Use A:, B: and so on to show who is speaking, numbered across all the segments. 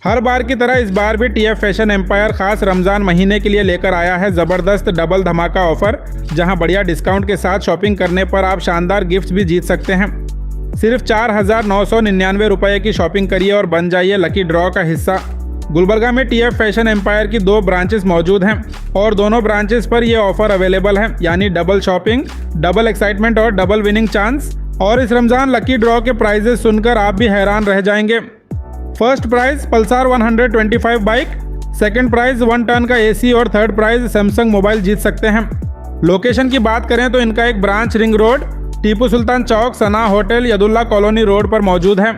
A: हर बार की तरह इस बार भी टीएफ फैशन एम्पायर खास रमज़ान महीने के लिए लेकर आया है ज़बरदस्त डबल धमाका ऑफर, जहां बढ़िया डिस्काउंट के साथ शॉपिंग करने पर आप शानदार गिफ्ट भी जीत सकते हैं। सिर्फ 4,999 रुपये की शॉपिंग करिए और बन जाइए लकी ड्रॉ का हिस्सा। गुलबर्गा में टीएफ फैशन एम्पायर की 2 ब्रांचेस मौजूद हैं और दोनों ब्रांचेस पर ये ऑफर अवेलेबल है, यानी डबल शॉपिंग, डबल एक्साइटमेंट और डबल विनिंग चांस। और इस रमज़ान लकी ड्रॉ के प्राइजेस सुनकर आप भी हैरान रह जाएंगे। First prize Pulsar 125 bike, second prize 1 ton का एसी और थर्ड प्राइज सैमसंग मोबाइल जीत सकते हैं। लोकेशन की बात करें तो इनका एक branch ring road, Tipu Sultan Chowk, Sana hotel, Yadullah colony road पर मौजूद है,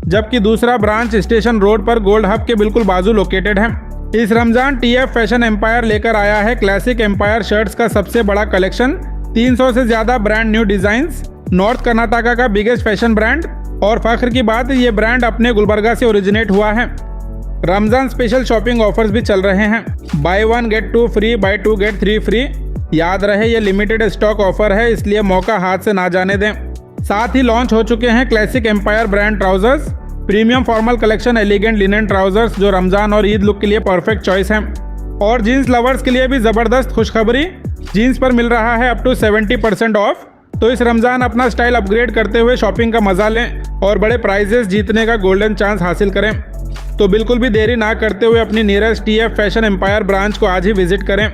A: जबकि दूसरा ब्रांच स्टेशन रोड पर गोल्ड हब के बिल्कुल बाजू लोकेटेड है। इस रमज़ान टीएफ फैशन एम्पायर लेकर आया है क्लासिक एम्पायर शर्ट्स का सबसे बड़ा कलेक्शन, 300 से ज़्यादा brand new designs, north Karnataka का बिगेस्ट फैशन ब्रांड। और फख्र की बात, ये ब्रांड अपने गुलबर्गा से ओरिजिनेट हुआ है। रमज़ान स्पेशल शॉपिंग ऑफर्स भी चल रहे हैं, buy 1 get 2 free, buy 2 get 3 free. याद रहे ये लिमिटेड स्टॉक ऑफर है, इसलिए मौका हाथ से ना जाने दें। साथ ही लॉन्च हो चुके हैं classic empire brand trousers, premium formal collection, elegant linen trousers जो रमज़ान और ईद लुक के लिए परफेक्ट चॉइस हैं। और जीन्स लवर्स के लिए भी ज़बरदस्त खुशखबरी, जीन्स पर मिल रहा है अप टू 70% ऑफ। तो इस रमज़ान अपना स्टाइल अपग्रेड करते हुए शॉपिंग का मज़ा लें और बड़े प्राइजेस जीतने का गोल्डन चांस हासिल करें। तो बिल्कुल भी देरी ना करते हुए अपनी nearest TF fashion empire branch को आज ही विजिट करें।